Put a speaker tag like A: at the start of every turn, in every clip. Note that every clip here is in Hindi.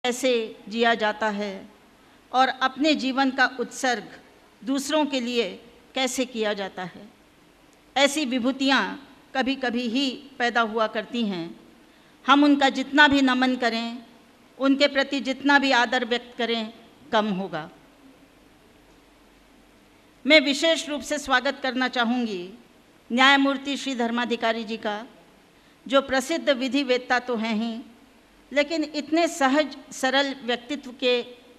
A: कैसे जिया जाता है और अपने जीवन का उत्सर्ग दूसरों के लिए कैसे किया जाता है। ऐसी विभूतियाँ कभी कभी ही पैदा हुआ करती हैं। हम उनका जितना भी नमन करें, उनके प्रति जितना भी आदर व्यक्त करें, कम होगा। मैं विशेष रूप से स्वागत करना चाहूँगी न्यायमूर्ति श्री धर्माधिकारी जी का, जो प्रसिद्ध विधिवेत्ता तो हैं ही, लेकिन इतने सहज सरल व्यक्तित्व के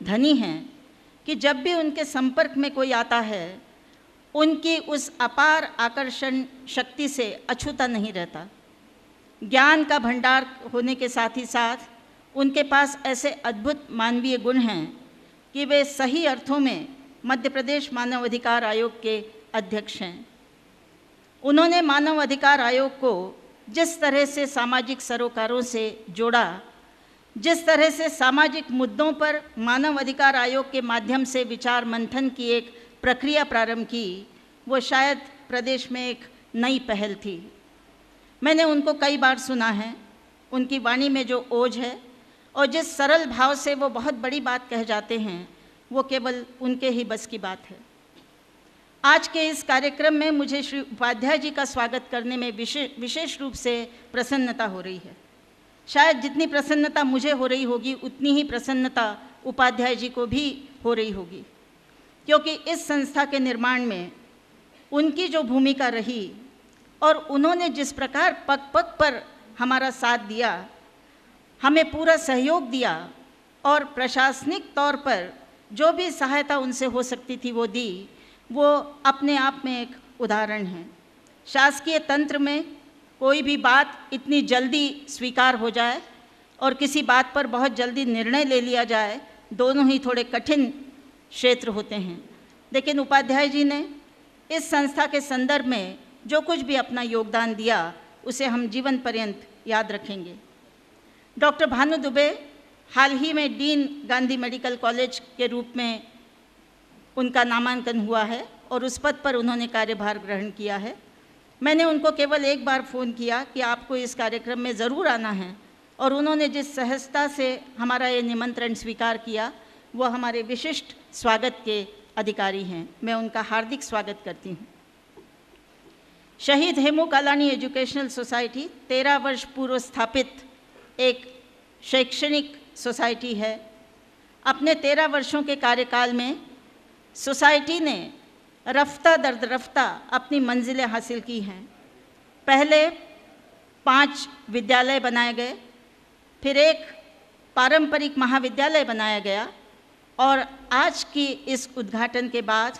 A: धनी हैं कि जब भी उनके संपर्क में कोई आता है, उनकी उस अपार आकर्षण शक्ति से अछूता नहीं रहता। ज्ञान का भंडार होने के साथ ही साथ उनके पास ऐसे अद्भुत मानवीय गुण हैं कि वे सही अर्थों में मध्य प्रदेश मानव अधिकार आयोग के अध्यक्ष हैं। उन्होंने मानव अधिकार आयोग को जिस तरह से सामाजिक सरोकारों से जोड़ा, जिस तरह से सामाजिक मुद्दों पर मानव अधिकार आयोग के माध्यम से विचार मंथन की एक प्रक्रिया प्रारंभ की, वो शायद प्रदेश में एक नई पहल थी। मैंने उनको कई बार सुना है। उनकी वाणी में जो ओज है और जिस सरल भाव से वो बहुत बड़ी बात कह जाते हैं, वो केवल उनके ही बस की बात है। आज के इस कार्यक्रम में मुझे श्री उपाध्याय जी का स्वागत करने में विशेष रूप से प्रसन्नता हो रही है। शायद जितनी प्रसन्नता मुझे हो रही होगी, उतनी ही प्रसन्नता उपाध्याय जी को भी हो रही होगी, क्योंकि इस संस्था के निर्माण में उनकी जो भूमिका रही और उन्होंने जिस प्रकार पग पग पर हमारा साथ दिया, हमें पूरा सहयोग दिया और प्रशासनिक तौर पर जो भी सहायता उनसे हो सकती थी वो दी, वो अपने आप में एक उदाहरण है। शासकीय तंत्र में कोई भी बात इतनी जल्दी स्वीकार हो जाए और किसी बात पर बहुत जल्दी निर्णय ले लिया जाए, दोनों ही थोड़े कठिन क्षेत्र होते हैं। लेकिन उपाध्याय जी ने इस संस्था के संदर्भ में जो कुछ भी अपना योगदान दिया, उसे हम जीवन पर्यंत याद रखेंगे। डॉक्टर भानु दुबे हाल ही में डीन गांधी मेडिकल कॉलेज के रूप में उनका नामांकन हुआ है और उस पद पर उन्होंने कार्यभार ग्रहण किया है। मैंने उनको केवल एक बार फ़ोन किया कि आपको इस कार्यक्रम में ज़रूर आना है, और उन्होंने जिस सहजता से हमारा ये निमंत्रण स्वीकार किया, वो हमारे विशिष्ट स्वागत के अधिकारी हैं। मैं उनका हार्दिक स्वागत करती हूँ। शहीद हेमू कालानी एजुकेशनल सोसाइटी 13 वर्ष पूर्व स्थापित एक शैक्षणिक सोसाइटी है। अपने 13 वर्षों के कार्यकाल में सोसाइटी ने रफ्ता दर रफ्ता अपनी मंजिलें हासिल की हैं। पहले 5 विद्यालय बनाए गए, फिर एक पारंपरिक महाविद्यालय बनाया गया, और आज की इस उद्घाटन के बाद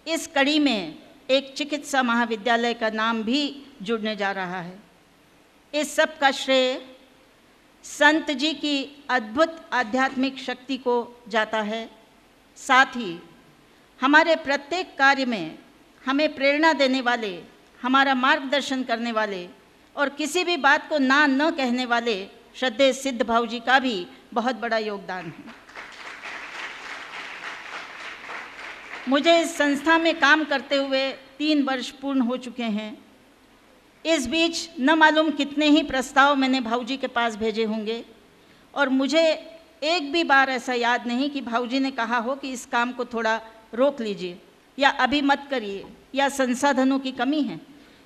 A: इस कड़ी में एक चिकित्सा महाविद्यालय का नाम भी जुड़ने जा रहा है। इस सब का श्रेय संत जी की अद्भुत आध्यात्मिक शक्ति को जाता है। साथ ही हमारे प्रत्येक कार्य में हमें प्रेरणा देने वाले, हमारा मार्गदर्शन करने वाले और किसी भी बात को ना न कहने वाले श्रद्धेय सिद्ध भाऊ जी का भी बहुत बड़ा योगदान है। मुझे इस संस्था में काम करते हुए 3 वर्ष पूर्ण हो चुके हैं। इस बीच न मालूम कितने ही प्रस्ताव मैंने भाऊ जी के पास भेजे होंगे, और मुझे एक भी बार ऐसा याद नहीं कि भाऊ जी ने कहा हो कि इस काम को थोड़ा रोक लीजिए या अभी मत करिए या संसाधनों की कमी है।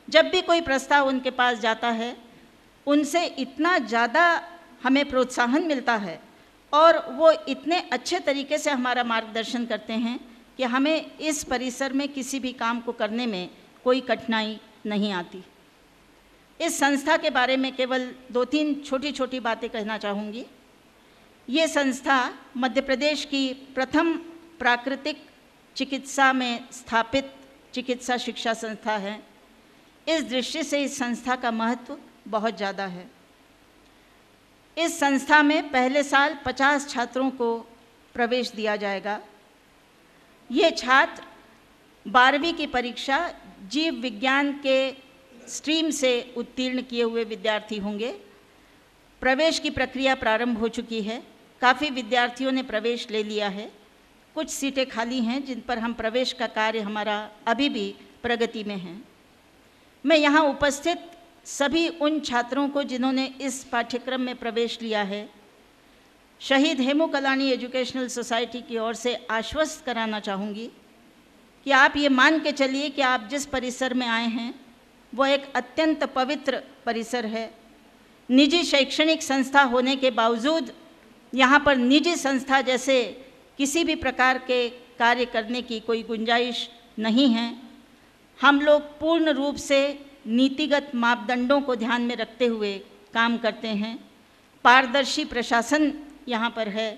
A: जब भी कोई प्रस्ताव उनके पास जाता है, उनसे इतना ज़्यादा हमें प्रोत्साहन मिलता है और वो इतने अच्छे तरीके से हमारा मार्गदर्शन करते हैं कि हमें इस परिसर में किसी भी काम को करने में कोई कठिनाई नहीं आती। इस संस्था के बारे में केवल 2-3 छोटी छोटी बातें कहना चाहूँगी। ये संस्था मध्य प्रदेश की प्रथम प्राकृतिक चिकित्सा में स्थापित चिकित्सा शिक्षा संस्था है। इस दृष्टि से इस संस्था का महत्व बहुत ज़्यादा है। इस संस्था में पहले साल 50 छात्रों को प्रवेश दिया जाएगा। ये छात्र 12वीं की परीक्षा जीव विज्ञान के स्ट्रीम से उत्तीर्ण किए हुए विद्यार्थी होंगे। प्रवेश की प्रक्रिया प्रारंभ हो चुकी है। काफ़ी विद्यार्थियों ने प्रवेश ले लिया है। कुछ सीटें खाली हैं जिन पर हम प्रवेश का कार्य हमारा अभी भी प्रगति में है। मैं यहाँ उपस्थित सभी उन छात्रों को जिन्होंने इस पाठ्यक्रम में प्रवेश लिया है, शहीद हेमू कलानी एजुकेशनल सोसाइटी की ओर से आश्वस्त कराना चाहूँगी कि आप ये मान के चलिए कि आप जिस परिसर में आए हैं वो एक अत्यंत पवित्र परिसर है। निजी शैक्षणिक संस्था होने के बावजूद यहाँ पर निजी संस्था जैसे किसी भी प्रकार के कार्य करने की कोई गुंजाइश नहीं है। हम लोग पूर्ण रूप से नीतिगत मापदंडों को ध्यान में रखते हुए काम करते हैं। पारदर्शी प्रशासन यहाँ पर है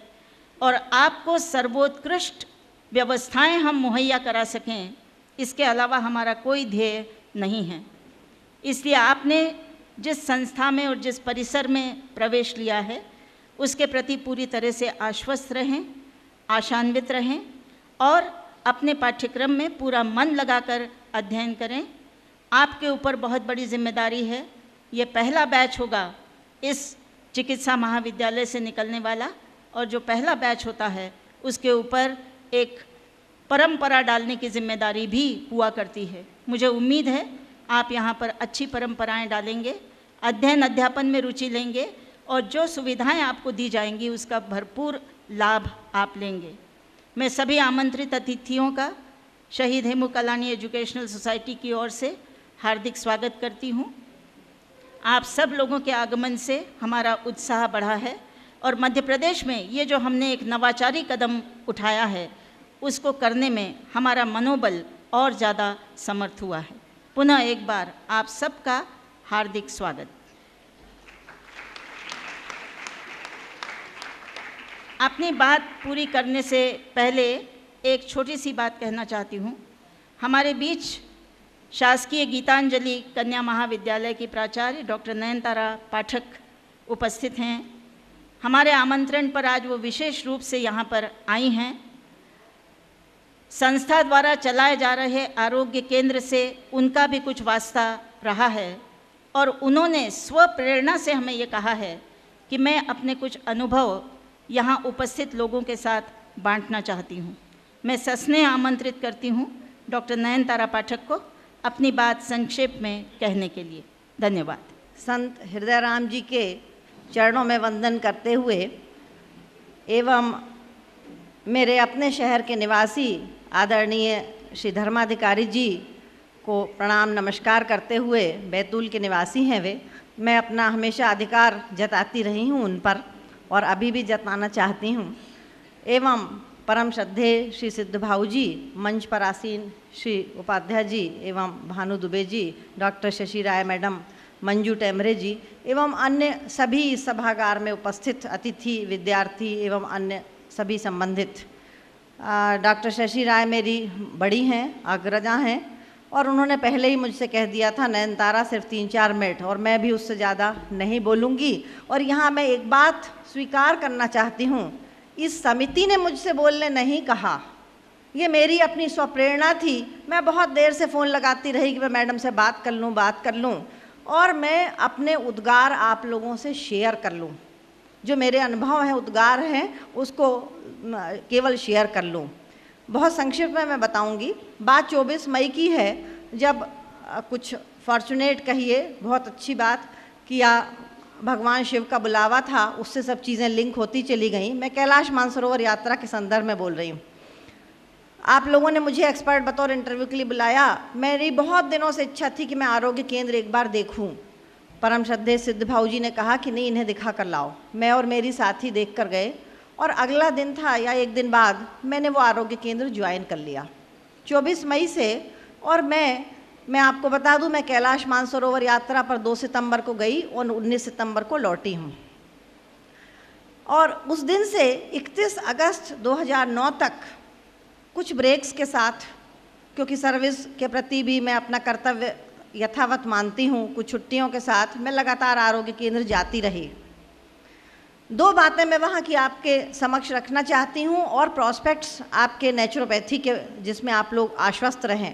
A: और आपको सर्वोत्कृष्ट व्यवस्थाएं हम मुहैया करा सकें, इसके अलावा हमारा कोई ध्येय नहीं है। इसलिए आपने जिस संस्था में और जिस परिसर में प्रवेश लिया है उसके प्रति पूरी तरह से आश्वस्त रहें, आशान्वित रहें और अपने पाठ्यक्रम में पूरा मन लगाकर अध्ययन करें। आपके ऊपर बहुत बड़ी जिम्मेदारी है। ये पहला बैच होगा इस चिकित्सा महाविद्यालय से निकलने वाला, और जो पहला बैच होता है उसके ऊपर एक परंपरा डालने की जिम्मेदारी भी हुआ करती है। मुझे उम्मीद है आप यहाँ पर अच्छी परंपराएं डालेंगे, अध्ययन अध्यापन में रुचि लेंगे और जो सुविधाएं आपको दी जाएंगी उसका भरपूर लाभ आप लेंगे। मैं सभी आमंत्रित अतिथियों का शहीद हेमू कलानी एजुकेशनल सोसाइटी की ओर से हार्दिक स्वागत करती हूँ। आप सब लोगों के आगमन से हमारा उत्साह बढ़ा है और मध्य प्रदेश में ये जो हमने एक नवाचारी कदम उठाया है उसको करने में हमारा मनोबल और ज़्यादा समर्थ हुआ है। पुनः एक बार आप सबका हार्दिक स्वागत। अपनी बात पूरी करने से पहले एक छोटी सी बात कहना चाहती हूँ। हमारे बीच शासकीय गीतांजलि कन्या महाविद्यालय की प्राचार्य डॉक्टर नयनतारा पाठक उपस्थित हैं। हमारे आमंत्रण पर आज वो विशेष रूप से यहाँ पर आई हैं। संस्था द्वारा चलाए जा रहे आरोग्य केंद्र से उनका भी कुछ वास्ता रहा है और उन्होंने स्वप्रेरणा से हमें ये कहा है कि मैं अपने कुछ अनुभव यहाँ उपस्थित लोगों के साथ बांटना चाहती हूँ। मैं सस्नेह आमंत्रित करती हूँ डॉक्टर नयनतारा पाठक को अपनी बात संक्षेप में कहने के लिए। धन्यवाद।
B: संत हृदयराम जी के चरणों में वंदन करते हुए एवं मेरे अपने शहर के निवासी आदरणीय श्री धर्माधिकारी जी को प्रणाम नमस्कार करते हुए, बैतूल के निवासी हैं वे, मैं अपना हमेशा अधिकार जताती रही हूँ उन पर और अभी भी जताना चाहती हूँ। एवं परम श्रद्धेय श्री सिद्ध भाऊ जी, मंच पर आसीन श्री उपाध्याय जी एवं भानु दुबे जी, डॉक्टर शशि राय मैडम, मंजू टेमरे जी एवं अन्य सभी इस सभागार में उपस्थित अतिथि, विद्यार्थी एवं अन्य सभी संबंधित। डॉक्टर शशि राय मेरी बड़ी हैं, अग्रजा हैं और उन्होंने पहले ही मुझसे कह दिया था नयनतारा सिर्फ 3-4 मिनट, और मैं भी उससे ज़्यादा नहीं बोलूँगी। और यहाँ मैं एक बात स्वीकार करना चाहती हूँ, इस समिति ने मुझसे बोलने नहीं कहा, ये मेरी अपनी स्वप्रेरणा थी। मैं बहुत देर से फ़ोन लगाती रही कि मैं मैडम से बात कर लूँ और मैं अपने उद्गार आप लोगों से शेयर कर लूँ। जो मेरे अनुभव हैं, उद्गार हैं, उसको केवल शेयर कर लूँ। बहुत संक्षिप्त में मैं बताऊंगी। बात 24 मई की है, जब कुछ फॉर्चुनेट कहिए, बहुत अच्छी बात किया, भगवान शिव का बुलावा था, उससे सब चीज़ें लिंक होती चली गई। मैं कैलाश मानसरोवर यात्रा के संदर्भ में बोल रही हूँ। आप लोगों ने मुझे एक्सपर्ट बतौर इंटरव्यू के लिए बुलाया। मेरी बहुत दिनों से इच्छा थी कि मैं आरोग्य केंद्र एक बार देखूं। परम श्रद्धेय सिद्ध भाऊ जी ने कहा कि नहीं, इन्हें दिखा कर लाओ। मैं और मेरी साथी देख कर गए और अगला दिन था या एक दिन बाद मैंने वो आरोग्य केंद्र ज्वाइन कर लिया 24 मई से। और मैं आपको बता दूं, मैं कैलाश मानसरोवर यात्रा पर 2 सितंबर को गई और 19 सितंबर को लौटी हूँ। और उस दिन से 31 अगस्त 2009 तक कुछ ब्रेक्स के साथ, क्योंकि सर्विस के प्रति भी मैं अपना कर्तव्य यथावत मानती हूँ, कुछ छुट्टियों के साथ मैं लगातार आरोग्य केंद्र जाती रही। 2 बातें मैं वहाँ की आपके समक्ष रखना चाहती हूँ और प्रॉस्पेक्ट्स आपके नेचुरोपैथी के, जिसमें आप लोग आश्वस्त रहें।